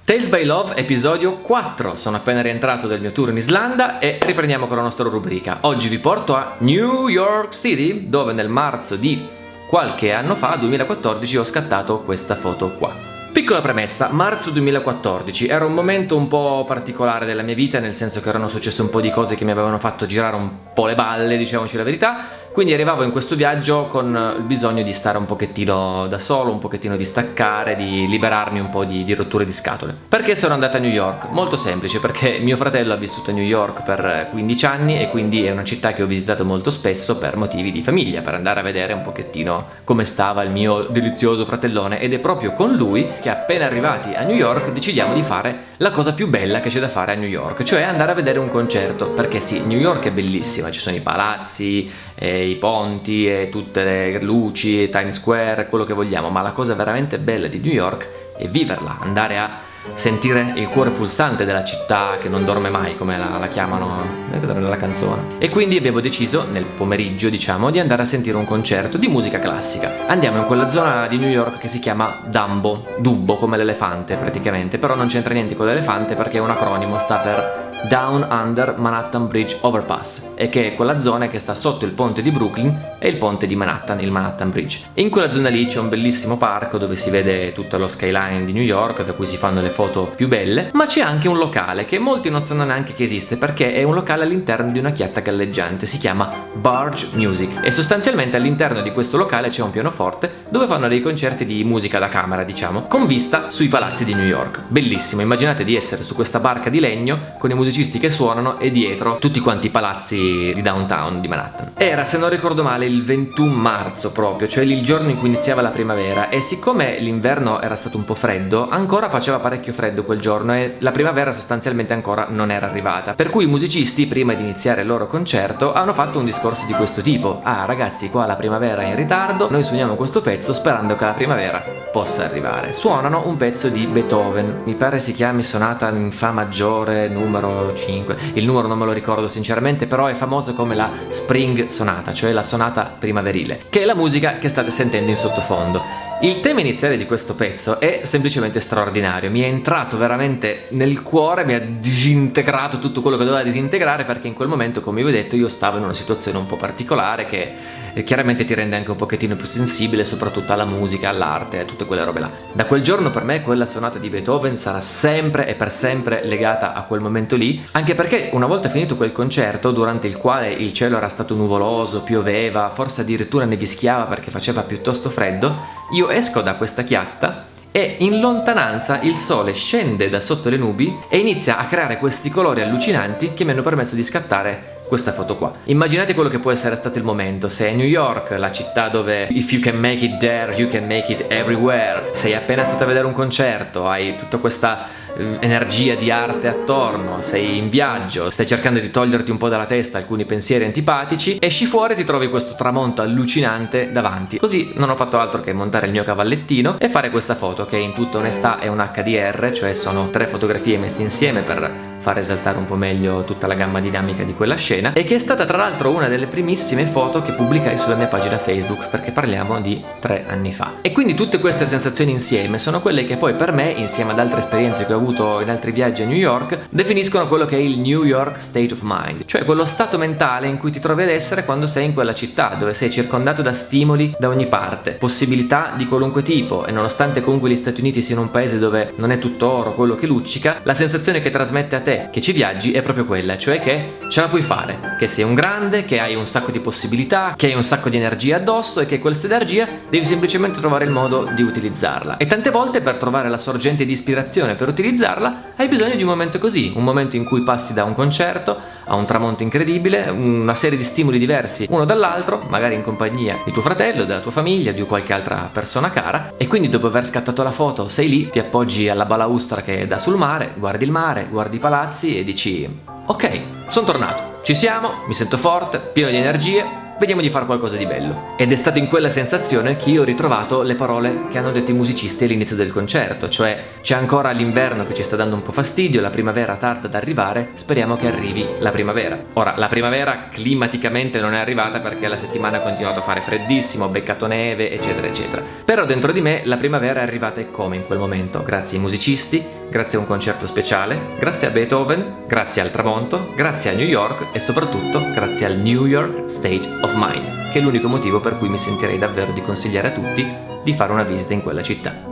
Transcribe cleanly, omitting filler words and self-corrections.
Tales by Love, episodio 4. Sono appena rientrato dal mio tour in Islanda e riprendiamo con la nostra rubrica. Oggi vi porto a New York City, dove nel marzo di qualche anno fa, 2014, ho scattato questa foto qua. Piccola premessa, marzo 2014 era un momento un po' particolare della mia vita, nel senso che erano successe un po' di cose che mi avevano fatto girare un po' le balle, diciamoci la verità. Quindi arrivavo in questo viaggio con il bisogno di stare un pochettino da solo, un pochettino di staccare, di liberarmi un po' di rotture di scatole. Perché sono andata a New York? Molto semplice, perché mio fratello ha vissuto a New York per 15 anni e quindi è una città che ho visitato molto spesso per motivi di famiglia, per andare a vedere un pochettino come stava il mio delizioso fratellone, ed è proprio con lui che appena arrivati a New York decidiamo di fare la cosa più bella che c'è da fare a New York, cioè andare a vedere un concerto, perché sì, New York è bellissima, ci sono i palazzi, i ponti e tutte le luci, Times Square, quello che vogliamo, ma la cosa veramente bella di New York è viverla, andare a sentire il cuore pulsante della città che non dorme mai, come la chiamano nella canzone. E quindi abbiamo deciso nel pomeriggio, diciamo, di andare a sentire un concerto di musica classica. Andiamo in quella zona di New York che si chiama Dumbo, come l'elefante praticamente, però non c'entra niente con l'elefante perché è un acronimo, sta per Down Under Manhattan Bridge Overpass, e che è quella zona che sta sotto il ponte di Brooklyn e il ponte di Manhattan, il Manhattan Bridge. E in quella zona lì c'è un bellissimo parco dove si vede tutto lo skyline di New York, da cui si fanno le foto più belle, ma c'è anche un locale che molti non sanno neanche che esiste, perché è un locale all'interno di una chiatta galleggiante, si chiama Barge Music, e sostanzialmente all'interno di questo locale c'è un pianoforte dove fanno dei concerti di musica da camera, diciamo, con vista sui palazzi di New York. Bellissimo, immaginate di essere su questa barca di legno con i musicisti che suonano e dietro tutti quanti i palazzi di downtown di Manhattan. Era, se non ricordo male, il 21 marzo proprio, cioè il giorno in cui iniziava la primavera, e siccome l'inverno era stato un po' freddo, ancora faceva parecchio freddo quel giorno e la primavera sostanzialmente ancora non era arrivata, per cui i musicisti, prima di iniziare il loro concerto, hanno fatto un discorso di questo tipo: ah ragazzi, qua la primavera è in ritardo, noi suoniamo questo pezzo sperando che la primavera possa arrivare. Suonano un pezzo di Beethoven, mi pare si chiami Sonata in Fa maggiore numero 5, il numero non me lo ricordo sinceramente, però è famoso come la Spring Sonata, cioè la sonata primaverile, che è la musica che state sentendo in sottofondo. Il tema iniziale di questo pezzo è semplicemente straordinario, mi è entrato veramente nel cuore, mi ha disintegrato tutto quello che doveva disintegrare, perché in quel momento, come vi ho detto, io stavo in una situazione un po' particolare che chiaramente ti rende anche un pochettino più sensibile, soprattutto alla musica, all'arte, a tutte quelle robe là. Da quel giorno per me quella sonata di Beethoven sarà sempre e per sempre legata a quel momento lì, anche perché una volta finito quel concerto, durante il quale il cielo era stato nuvoloso, pioveva, forse addirittura nevischiava perché faceva piuttosto freddo, io esco da questa chiatta e in lontananza il sole scende da sotto le nubi e inizia a creare questi colori allucinanti che mi hanno permesso di scattare questa foto qua. Immaginate quello che può essere stato il momento se a New York, la città dove if you can make it there, you can make it everywhere, sei appena stato a vedere un concerto, hai tutta questa energia di arte attorno, sei in viaggio, stai cercando di toglierti un po' dalla testa alcuni pensieri antipatici, esci fuori e ti trovi questo tramonto allucinante davanti. Così non ho fatto altro che montare il mio cavallettino e fare questa foto, che in tutta onestà è un HDR, cioè sono 3 fotografie messe insieme per far esaltare un po' meglio tutta la gamma dinamica di quella scena, e che è stata tra l'altro una delle primissime foto che pubblicai sulla mia pagina Facebook, perché parliamo di 3 anni fa. E quindi tutte queste sensazioni insieme sono quelle che poi per me, insieme ad altre esperienze che ho avuto in altri viaggi a New York, definiscono quello che è il New York State of Mind, cioè quello stato mentale in cui ti trovi ad essere quando sei in quella città, dove sei circondato da stimoli da ogni parte, possibilità di qualunque tipo, e nonostante comunque gli Stati Uniti siano un paese dove non è tutto oro quello che luccica, la sensazione che trasmette a te che ci viaggi è proprio quella, cioè che ce la puoi fare, che sei un grande, che hai un sacco di possibilità, che hai un sacco di energia addosso e che questa energia devi semplicemente trovare il modo di utilizzarla. E tante volte per trovare la sorgente di ispirazione per utilizzarla hai bisogno di un momento così, un momento in cui passi da un concerto a un tramonto incredibile, una serie di stimoli diversi uno dall'altro, magari in compagnia di tuo fratello, della tua famiglia, di qualche altra persona cara, e quindi dopo aver scattato la foto sei lì, ti appoggi alla balaustra che dà sul mare, guardi il mare, guardi i palazzi e dici: ok, sono tornato, ci siamo, mi sento forte, pieno di energie, vediamo di fare qualcosa di bello. Ed è stato in quella sensazione che io ho ritrovato le parole che hanno detto i musicisti all'inizio del concerto, cioè c'è ancora l'inverno che ci sta dando un po' fastidio, la primavera tarda ad arrivare, speriamo che arrivi la primavera. Ora, la primavera climaticamente non è arrivata perché la settimana ha continuato a fare freddissimo, ho beccato neve, eccetera, eccetera. Però dentro di me la primavera è arrivata e come in quel momento, grazie ai musicisti, grazie a un concerto speciale, grazie a Beethoven, grazie al tramonto, grazie a New York e soprattutto grazie al New York State of Mind, che è l'unico motivo per cui mi sentirei davvero di consigliare a tutti di fare una visita in quella città.